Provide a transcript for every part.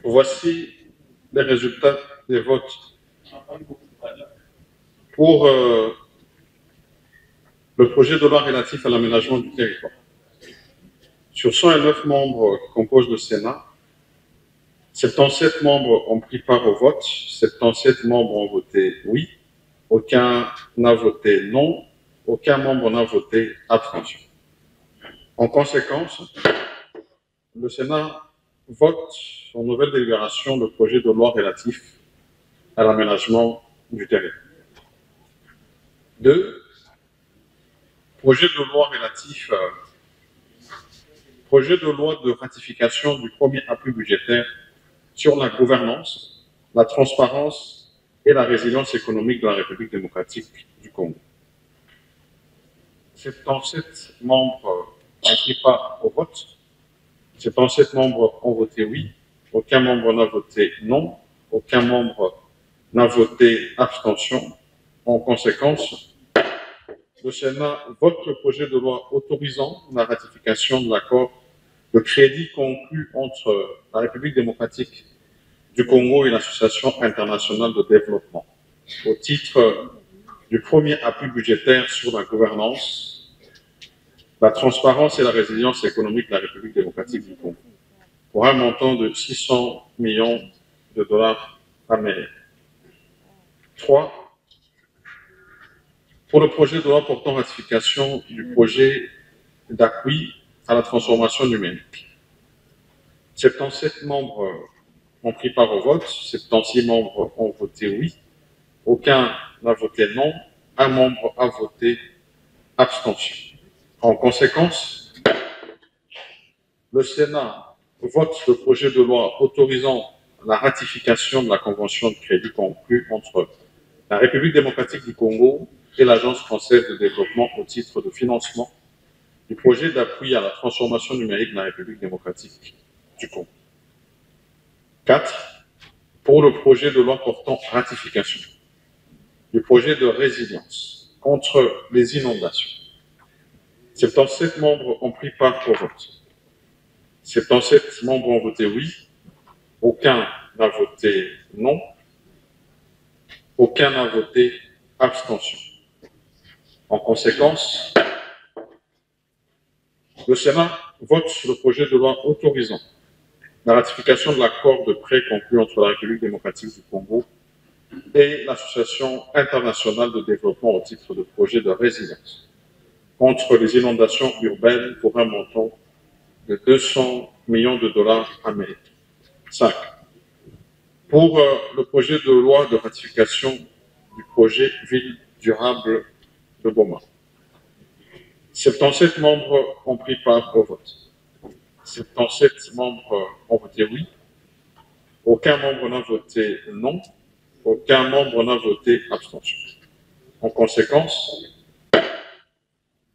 Voici les résultats des votes pour le projet de loi relatif à l'aménagement du territoire. Sur 109 membres qui composent le Sénat, 77 membres ont pris part au vote, 77 membres ont voté oui, aucun n'a voté non, aucun membre n'a voté abstention. En conséquence, le Sénat vote en nouvelle délibération le projet de loi relatif à l'aménagement du territoire. 2. Projet de loi projet de loi de ratification du premier appui budgétaire sur la gouvernance, la transparence et la résilience économique de la République démocratique du Congo. 77 membres ont pris part au vote, 77 membres ont voté oui, aucun membre n'a voté non, aucun membre n'a voté abstention. En conséquence, le Sénat vote le projet de loi autorisant la ratification de l'accord de crédit conclu entre la République démocratique du Congo et l'Association internationale de développement au titre du premier appui budgétaire sur la gouvernance, la transparence et la résilience économique de la République démocratique du Congo pour un montant de 600 millions de dollars américains. 3. Pour le projet de loi portant ratification du projet d'appui à la transformation numérique. 77 membres ont pris part au vote, 76 membres ont voté oui, aucun n'a voté non, un membre a voté abstention. En conséquence, le Sénat vote le projet de loi autorisant la ratification de la convention de crédit conclue entre la République démocratique du Congo et l'Agence française de développement au titre de financement du projet d'appui à la transformation numérique de la République démocratique du Congo. 4. Pour le projet de loi portant ratification du projet de résilience contre les inondations. 77 membres ont pris part au vote. 77 membres ont voté oui, aucun n'a voté non, aucun n'a voté abstention. En conséquence, le Sénat vote le projet de loi autorisant la ratification de l'accord de prêt conclu entre la République démocratique du Congo et l'Association internationale de développement au titre de projet de résilience contre les inondations urbaines pour un montant de 200 millions de dollars américains. 5. Pour le projet de loi de ratification du projet Ville durable de Boma. 77 membres ont pris part au vote. 77 membres ont voté oui. Aucun membre n'a voté non. Aucun membre n'a voté abstention. En conséquence,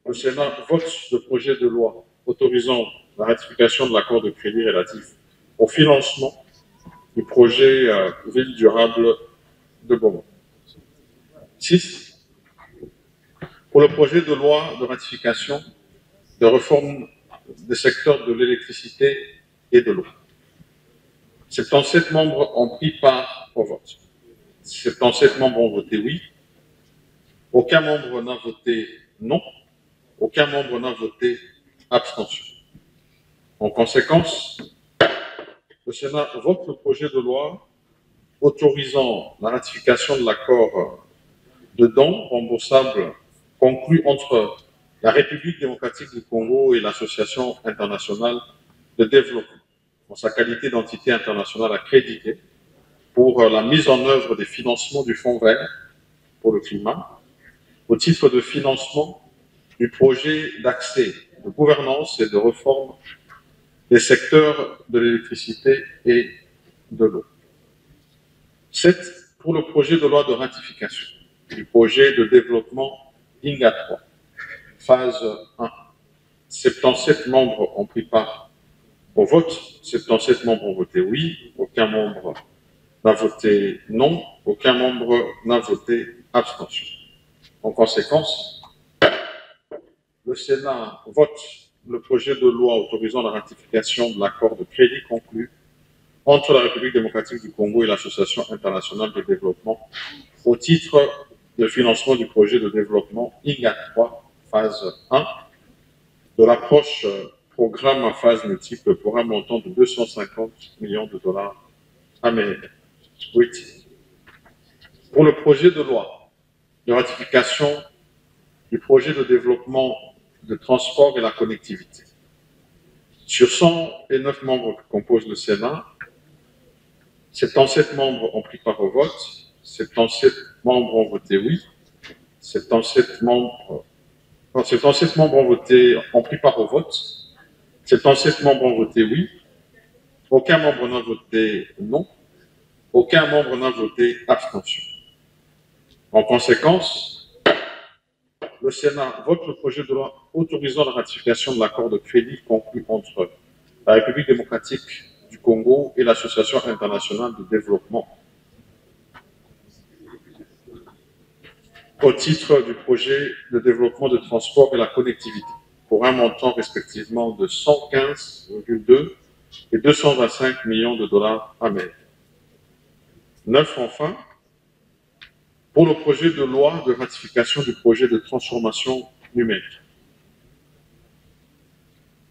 le Sénat vote le projet de loi autorisant la ratification de l'accord de crédit relatif au financement du projet Ville durable de Boma. 6. Pour le projet de loi de ratification de réforme des secteurs de l'électricité et de l'eau. 77 membres ont pris part au vote. 77 membres ont voté oui. Aucun membre n'a voté non. Aucun membre n'a voté abstention. En conséquence, le Sénat vote le projet de loi autorisant la ratification de l'accord de dons remboursables conclu entre la République démocratique du Congo et l'Association internationale de développement, en sa qualité d'entité internationale accréditée pour la mise en œuvre des financements du Fonds vert pour le climat, au titre de financement du projet d'accès, de gouvernance et de réforme des secteurs de l'électricité et de l'eau. 7. Pour le projet de loi de ratification du projet de développement INGA 3, phase 1. 77 membres ont pris part au vote, 77 membres ont voté oui, aucun membre n'a voté non, aucun membre n'a voté abstention. En conséquence, le Sénat vote le projet de loi autorisant la ratification de l'accord de crédit conclu entre la République démocratique du Congo et l'Association internationale de développement au titre de financement du projet de développement INGA 3, phase 1, de l'approche programme à phase multiple pour un montant de 250 millions de dollars américains. Pour le projet de loi de ratification du projet de développement de transport et la connectivité. Sur 109 membres qui composent le Sénat, 77 membres ont pris part au vote, 77 membres ont voté oui, 77 membres ont pris part au vote, 77 membres ont voté oui, aucun membre n'a voté non, aucun membre n'a voté abstention. En conséquence, le Sénat vote le projet de loi autorisant la ratification de l'accord de crédit conclu entre la République démocratique du Congo et l'Association internationale de développement au titre du projet de développement de transport et la connectivité pour un montant respectivement de 115,2 et 225 millions de dollars américains. 9 enfin, pour le projet de loi de ratification du projet de transformation numérique.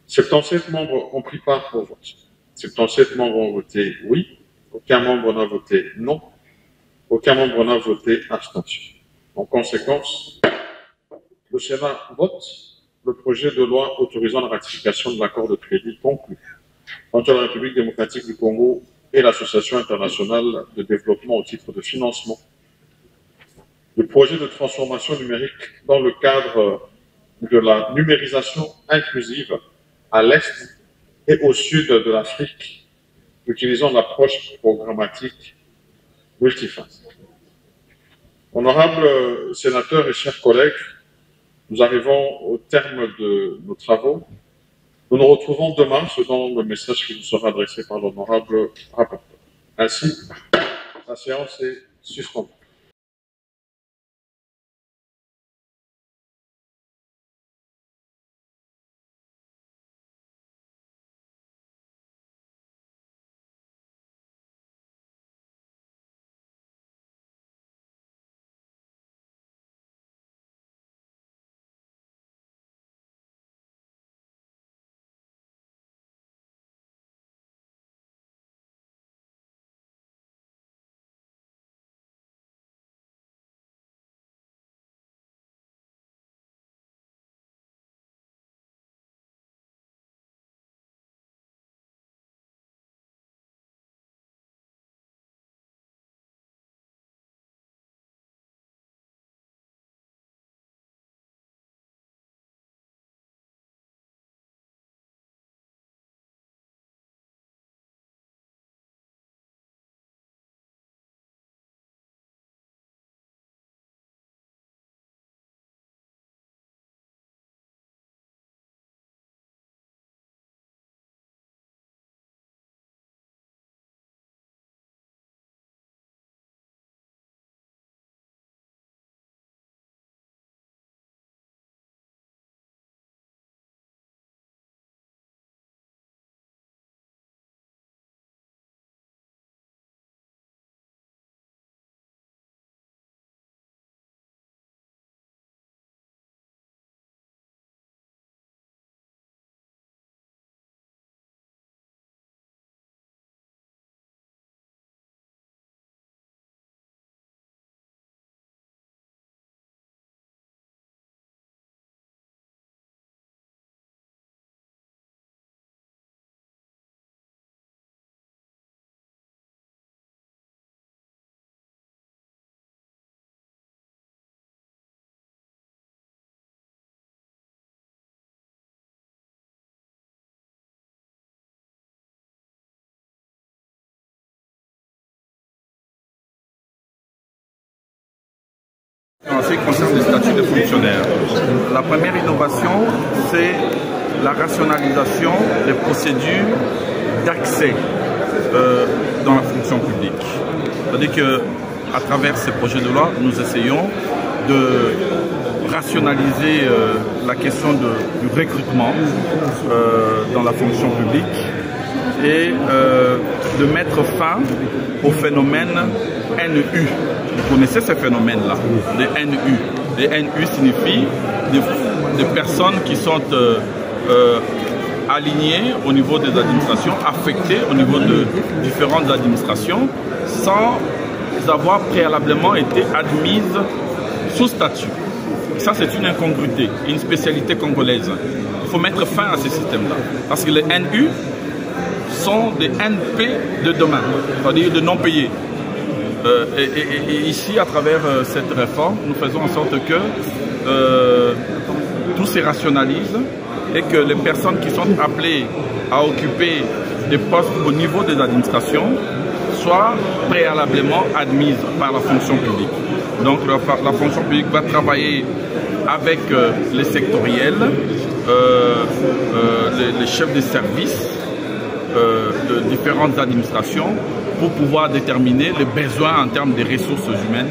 77 membres ont pris part au vote. 77 membres ont voté oui, aucun membre n'a voté non, aucun membre n'a voté abstention. En conséquence, le Sénat vote le projet de loi autorisant la ratification de l'accord de crédit conclu entre la République démocratique du Congo et l'Association internationale de développement au titre de financement du projet de transformation numérique dans le cadre de la numérisation inclusive à l'Est et au Sud de l'Afrique, utilisant l'approche programmatique multiphase. Honorables sénateurs et chers collègues, nous arrivons au terme de nos travaux. Nous nous retrouvons demain selon le message qui vous sera adressé par l'honorable rapporteur. Ainsi, la séance est suspendue. En ce qui concerne les statuts de fonctionnaires, la première innovation, c'est la rationalisation des procédures d'accès dans la fonction publique. C'est-à-dire qu'à travers ces projets de loi, nous essayons de rationaliser la question du recrutement dans la fonction publique et de mettre fin au phénomène NU. Vous connaissez ce phénomène-là, les NU. Les NU signifient des personnes qui sont alignées au niveau des administrations, affectées au niveau de différentes administrations, sans avoir préalablement été admises sous statut. Ça, c'est une incongruité, une spécialité congolaise. Il faut mettre fin à ces systèmes-là. Parce que les NU sont des NP de demain, c'est-à-dire de non payés. Et ici, à travers cette réforme, nous faisons en sorte que tout se rationalise et que les personnes qui sont appelées à occuper des postes au niveau des administrations soient préalablement admises par la fonction publique. Donc la fonction publique va travailler avec les sectoriels, les chefs de service de différentes administrations pour pouvoir déterminer les besoins en termes des ressources humaines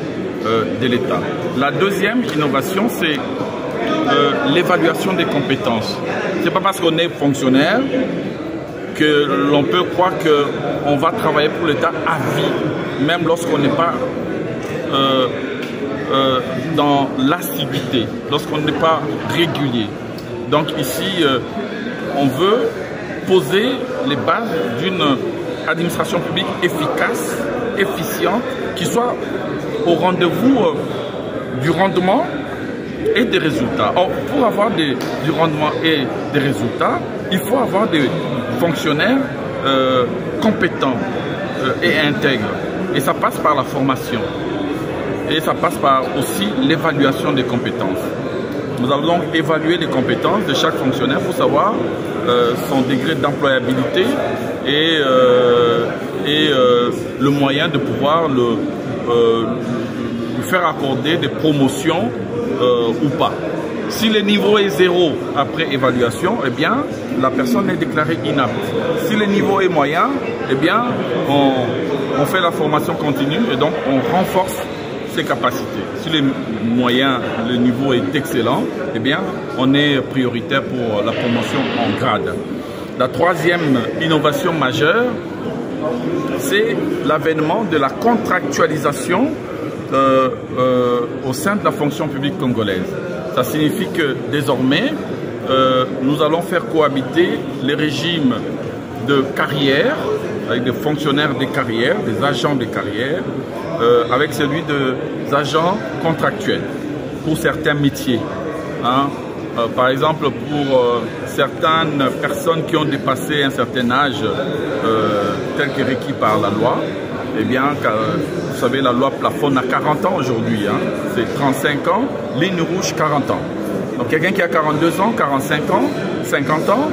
de l'État. La deuxième innovation, c'est l'évaluation des compétences. Ce n'est pas parce qu'on est fonctionnaire que l'on peut croire qu'on va travailler pour l'État à vie, même lorsqu'on n'est pas dans l'assiduité, lorsqu'on n'est pas régulier. Donc ici, on veut poser les bases d'une administration publique efficace, efficiente, qui soit au rendez-vous du rendement et des résultats. Or, pour avoir du rendement et des résultats, il faut avoir des fonctionnaires compétents et intègres. Et ça passe par la formation. Et ça passe par aussi l'évaluation des compétences. Nous allons donc évaluer les compétences de chaque fonctionnaire pour savoir son degré d'employabilité et le moyen de pouvoir lui faire accorder des promotions ou pas. Si le niveau est 0 après évaluation, eh bien, la personne est déclarée inapte. Si le niveau est moyen, eh bien, on fait la formation continue et donc on renforce ses capacités. Si le niveau est excellent, eh bien, on est prioritaire pour la promotion en grade. La troisième innovation majeure, c'est l'avènement de la contractualisation au sein de la fonction publique congolaise. Ça signifie que désormais, nous allons faire cohabiter les régimes de carrière, avec des fonctionnaires des carrières, des agents de carrière, avec celui des agents contractuels pour certains métiers. Hein. Par exemple, pour certaines personnes qui ont dépassé un certain âge tel que requis par la loi, eh bien, vous savez, la loi plafonne à 40 ans aujourd'hui. Hein. C'est 35 ans, ligne rouge 40 ans. Donc quelqu'un qui a 42 ans, 45 ans, 50 ans,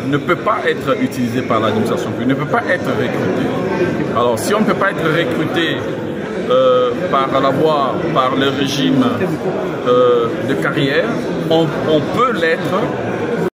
ne peut pas être utilisé par l'administration publique, ne peut pas être recruté. Alors si on ne peut pas être recruté par la voie, par le régime de carrière, on peut l'être